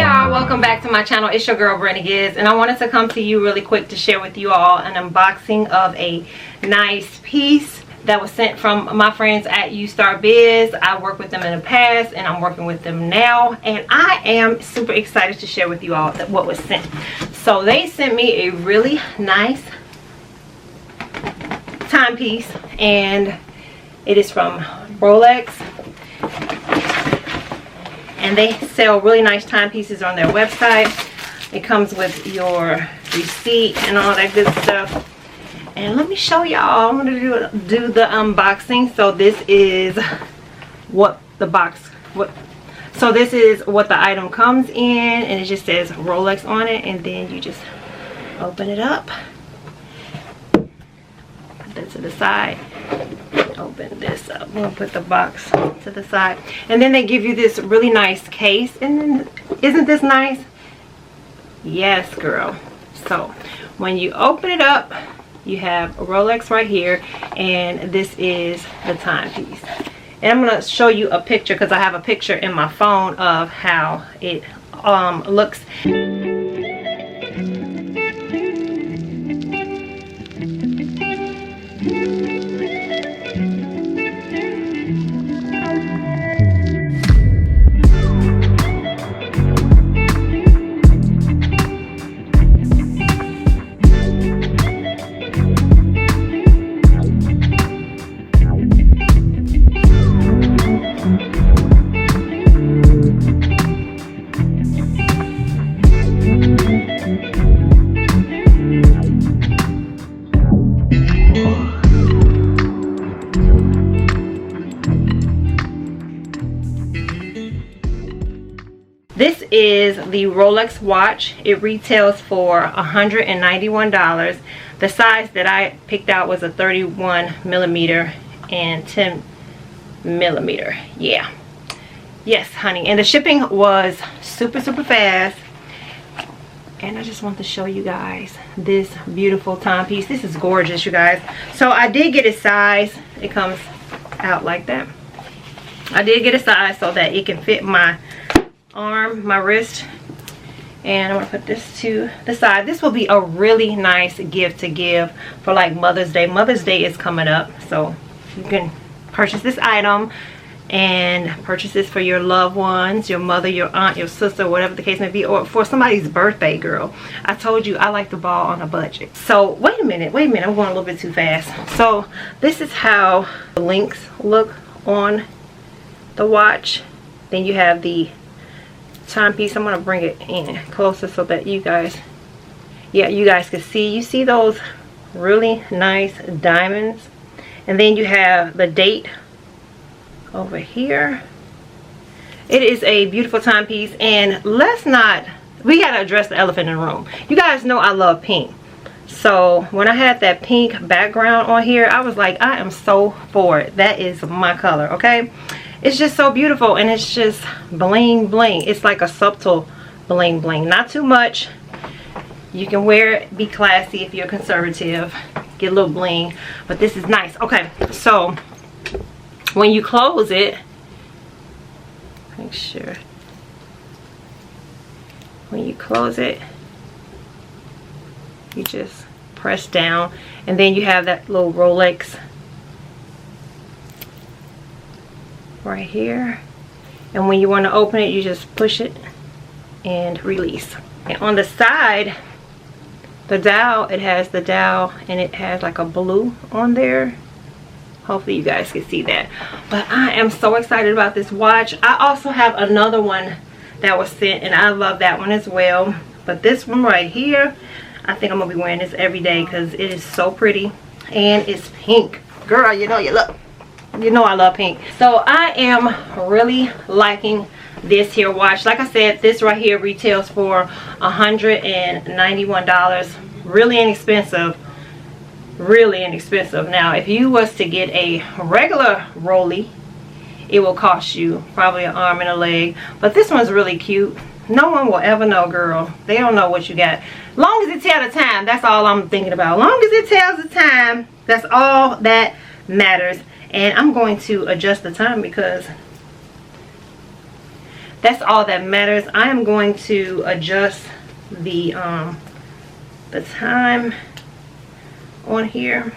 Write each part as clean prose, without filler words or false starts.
y'all, welcome back to my channel. It's your girl Brannygiz, and I wanted to come to you really quick to share with you all an unboxing of a nice piece that was sent from my friends at Oyster. I worked with them in the past and I'm working with them now, and I am super excited to share with you all what was sent. So they sent me a really nice timepiece, and it is from Rolex, and they sell really nice timepieces on their website. It comes with your receipt and all that good stuff. And let me show y'all. I'm gonna do the unboxing. So this is what the box, so this is what the item comes in, and it just says Rolex on it, and then you just open it up, put that to the side, open this up, we'll put the box to the side, and then they give you this really nice case. And then, isn't this nice? Yes, girl. So when you open it up, you have a Rolex right here, and this is the timepiece. And I'm going to show you a picture because I have a picture in my phone of how it looks. This is the Rolex watch. It retails for $191. The size that I picked out was a 31mm and 10mm. Yeah. Yes, honey. And the shipping was super fast. And I just want to show you guys this beautiful timepiece. This is gorgeous, you guys. So I did get a size. It comes out like that. I did get a size so that it can fit my arm, my wrist. And I'm gonna put this to the side. This will be a really nice gift to give for like Mother's Day. Mother's Day is coming up, so you can purchase this item and purchase this for your loved ones, your mother, your aunt, your sister, whatever the case may be, or for somebody's birthday, girl. I told you I like the ball on a budget. So wait a minute, I'm going a little bit too fast. So this is how the links look on the watch. Then you have the timepiece. I'm going to bring it in closer so that you guys, yeah, you guys can see. You see those really nice diamonds, and then you have the date over here. It is a beautiful timepiece, and we got to address the elephant in the room. You guys know I love pink. So when I had that pink background on here, I was like, I am so for it. That is my color, okay? It's just so beautiful, and it's just bling bling. It's like a subtle bling bling, not too much. You can wear it, be classy if you're conservative, get a little bling, but this is nice. Okay, so when you close it, make sure when you close it, you just press down, and then you have that little Rolex right here, and when you want to open it, you just push it and release. And on the side, the dial, it has the dial, and it has like a blue on there. Hopefully you guys can see that. But I am so excited about this watch. I also have another one that was sent, and I love that one as well. But this one right here, I think I'm gonna be wearing this every day because it is so pretty, and it's pink. Girl, you know I love pink. So I am really liking this here watch. Like I said, this right here retails for $191. Really inexpensive. Really inexpensive. Now if you was to get a regular Rollie, it will cost you probably an arm and a leg. But this one's really cute. No one will ever know, girl. They don't know what you got. Long as it tells the time, that's all I'm thinking about. Long as it tells the time, that's all that matters. And I'm going to adjust the time because that's all that matters. I am going to adjust the time on here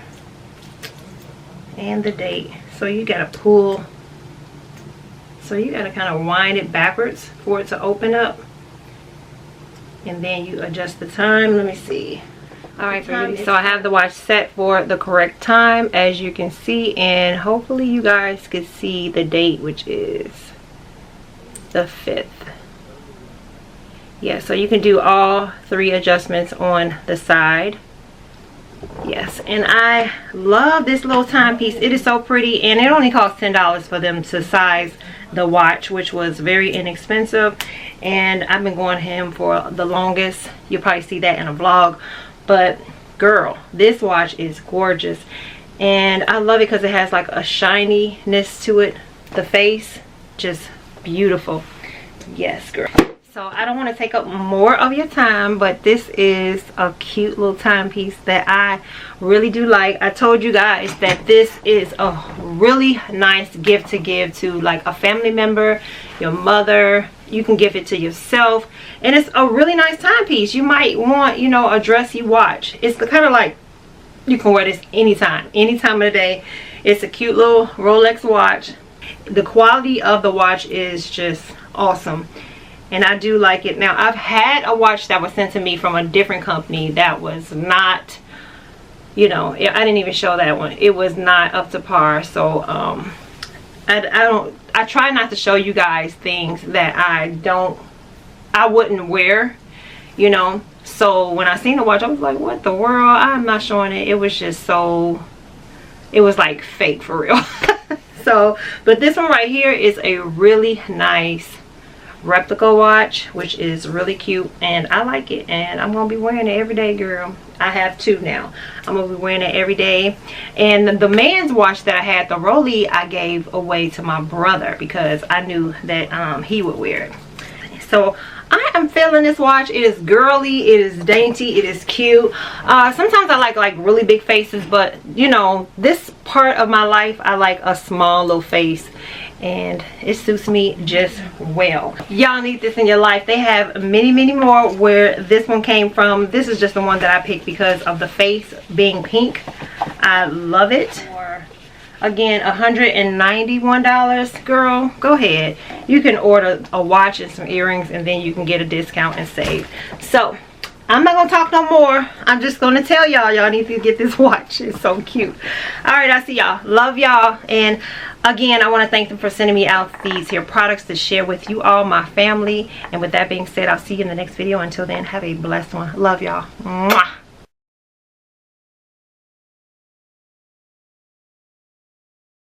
and the date. So you gotta pull, so you gotta kind of wind it backwards for it to open up, and then you adjust the time. Let me see. All right, so I have the watch set for the correct time, as you can see, and hopefully you guys can see the date, which is the 5th. Yeah, so you can do all 3 adjustments on the side. Yes, and I love this little timepiece. It is so pretty, and it only cost $10 for them to size the watch, which was very inexpensive. And I've been going to him for the longest. You'll probably see that in a vlog. But girl, this watch is gorgeous, and I love it because it has like a shininess to it. The face, just beautiful. Yes, girl. So I don't want to take up more of your time, but this is a cute little timepiece that I really do like. I told you guys that this is a really nice gift to give to like a family member, your mother. You can give it to yourself, and it's a really nice timepiece. You might want, you know, a dressy watch. It's kind of like you can wear this anytime of the day. It's a cute little Rolex watch. The quality of the watch is just awesome, and I do like it. Now, I've had a watch that was sent to me from a different company that was not, you know, I didn't even show that one. It was not up to par. So I try not to show you guys things that I wouldn't wear, you know. So when I seen the watch, I was like, what the world? I'm not showing it. It was just so, it was like fake for real. So, but this one right here is a really nice replica watch, which is really cute, and I like it, and I'm gonna be wearing it every day, girl. I have 2 now. I'm gonna be wearing it every day. And the man's watch that I had, the Rolex, I gave away to my brother because I knew that he would wear it. So I am feeling this watch. It is girly, it is dainty, it is cute. Sometimes I like really big faces, but you know, this part of my life I like a small little face, and it suits me just well. Y'all need this in your life. They have many more where this one came from. This is just the one that I picked because of the face being pink. I love it. Again, $191. Girl, go ahead. You can order a watch and some earrings, and then you can get a discount and save. So I'm not gonna talk no more. I'm just gonna tell y'all need to get this watch. It's so cute. All right, I see y'all. Love y'all. And again, I want to thank them for sending me out these here products to share with you all, my family. And with that being said, I'll see you in the next video. Until then, have a blessed one. Love y'all. Mwah.